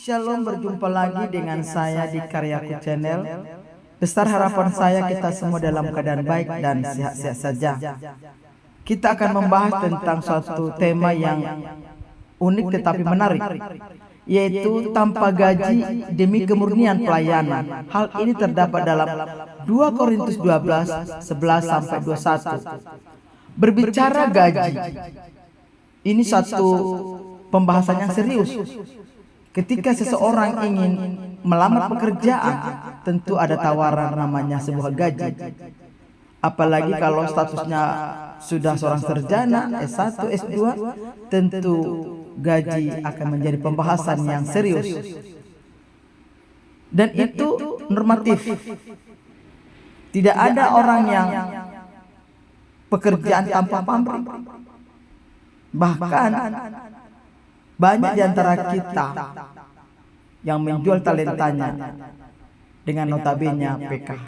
Shalom, berjumpa lagi dengan saya di Karyaku Channel. Besar harapan saya kita semua dalam keadaan baik dan sehat-sehat saja. Kita akan membahas tentang suatu tema yang unik tetapi menarik, yaitu tanpa gaji demi kemurnian pelayanan. Hal ini terdapat dalam 2 Korintus 12, 11 sampai 21. Berbicara gaji, ini satu pembahasan yang serius. Ketika seseorang ingin melamar pekerjaan, tentu ada tawaran namanya sebuah gaji. Apalagi kalau statusnya sudah seorang sarjana, S1, S2, tentu gaji akan menjadi pembahasan yang serius. Dan itu normatif. Tidak ada orang yang pekerjaan tanpa pamrih. Bahkan banyak di antara kita yang menjual talentanya dengan notabene PK.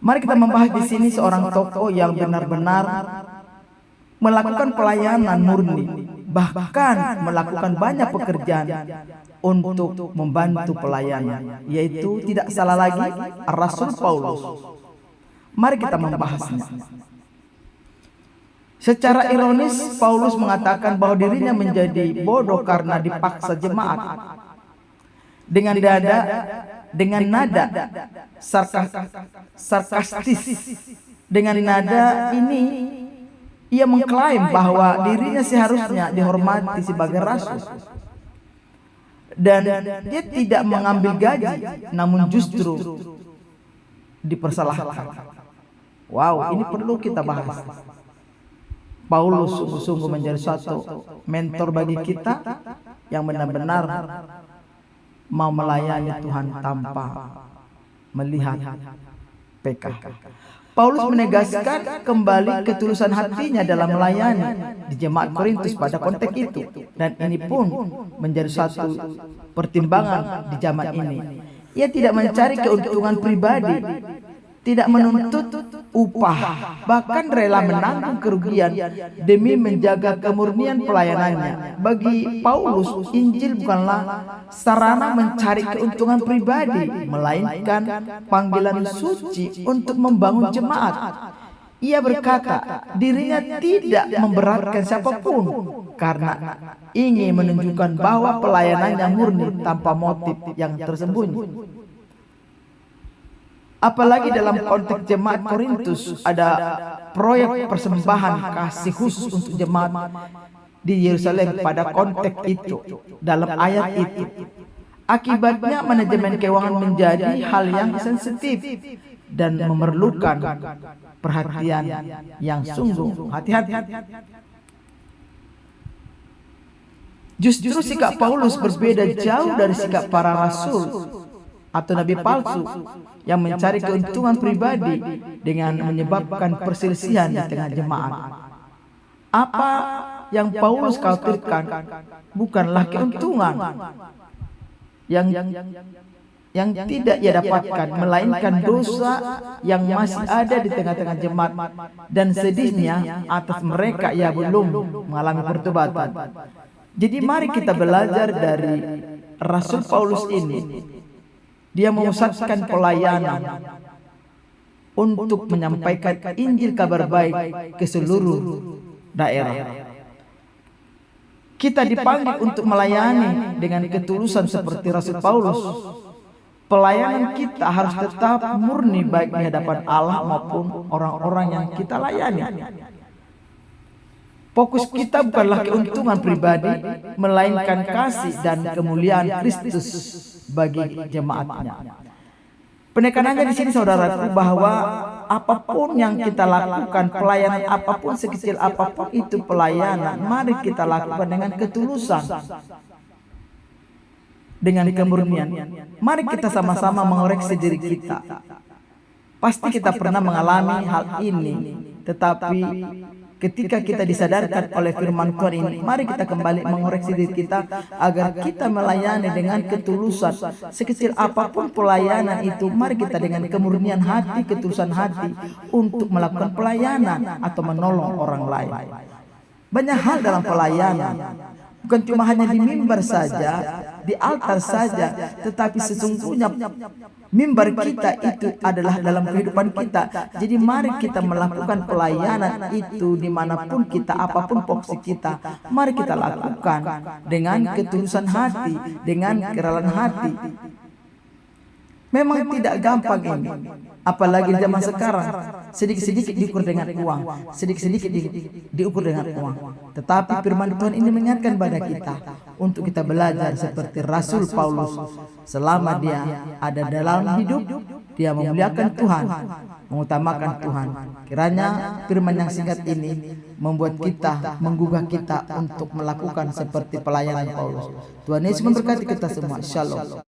Mari kita membahas di sini seorang tokoh yang benar-benar melakukan pelayanan murni, bahkan melakukan banyak pekerjaan untuk membantu pelayanan, yaitu tidak salah lagi Rasul Paulus. Mari kita membahasnya. Secara ironis, Paulus mengatakan bahwa dirinya menjadi bodoh karena dipaksa jemaat. Dengan nada sarkastis. Dengan nada ini, ia mengklaim bahwa dirinya seharusnya dihormati sebagai rasul. Dan dia tidak mengambil gaji, namun justru dipersalahkan. Wow, ini perlu kita bahas. Paulus sungguh-sungguh menjadi suatu mentor bagi kita yang benar-benar mau melayani Tuhan tanpa melihat PK. Paulus menegaskan kembali ketulusan hatinya dalam melayani di jemaat Korintus pada konteks itu, dan ini pun menjadi suatu pertimbangan di zaman ini. Ia tidak mencari keuntungan pribadi, tidak menuntut upah, bahkan rela menanggung kerugian demi menjaga kemurnian pelayanannya. Bagi Paulus, Injil bukanlah sarana mencari keuntungan pribadi, melainkan panggilan suci untuk membangun jemaat. Ia berkata, dirinya tidak memberatkan siapapun karena ingin menunjukkan bahwa pelayanannya murni tanpa motif yang tersembunyi. Apalagi dalam konteks jemaat Korintus ada proyek persembahan kasih khusus untuk jemaat di Yerusalem pada konteks itu, dalam ayat itu. Akibatnya manajemen keuangan menjadi hal yang sensitif dan memerlukan perhatian yang sungguh hati-hati. Justru sikap Paulus berbeda jauh dari sikap para rasul atau nabi palsu yang mencari keuntungan pribadi dengan menyebabkan perselisihan di tengah jemaat. Apa yang Paulus khawatirkan bukanlah keuntungan yang tidak ia dapatkan, melainkan dosa yang masih ada di tengah-tengah jemaat, dan sedihnya atas mereka ia belum mengalami pertobatan. Jadi mari kita belajar dari Rasul Paulus ini. Dia memusatkan pelayanan untuk menyampaikan Injil kabar baik ke seluruh daerah. Kita dipanggil untuk melayani dengan ketulusan seperti Rasul Paulus. Pelayanan kita harus tetap murni baik di hadapan Allah maupun orang-orang yang kita layani. Fokus kita bukanlah keuntungan pribadi, melainkan kasih dan kemuliaan Kristus bagi jemaatnya. Penekanannya di sini, saudaraku, bahwa apapun yang kita lakukan, pelayanan apapun, sekecil apapun itu pelayanan, mari kita lakukan dengan ketulusan, dengan kemurnian. Mari kita sama-sama mengoreksi diri kita. Pasti kita pernah mengalami hal ini, tetapi ketika kita disadarkan oleh firman Tuhan ini, mari kita kembali mengoreksi diri kita agar kita melayani dengan ketulusan. Sekecil apapun pelayanan itu, mari kita dengan kemurnian hati, ketulusan hati untuk melakukan pelayanan atau menolong orang lain. Banyak hal dalam pelayanan, bukan cuma hanya di mimbar saja, di altar saja, tetapi sesungguhnya mimbar kita itu adalah dalam kehidupan kita. Jadi mari kita melakukan pelayanan itu dimanapun kita, apapun posisi kita, mari kita lakukan dengan ketulusan hati, dengan kerelaan hati. Memang tidak gampang ini, apalagi zaman sekarang. Sedikit-sedikit diukur dengan uang, sedikit-sedikit diukur dengan uang. Tetapi firman Tuhan ini mengingatkan pada kita untuk kita belajar seperti Rasul Paulus. Selama dia ada dalam hidup, dia memuliakan Tuhan, mengutamakan Tuhan. Kiranya firman yang singkat ini membuat kita, menggugah kita untuk melakukan seperti pelayanan Paulus. Tuhan Yesus memberkati kita semua. Shalom.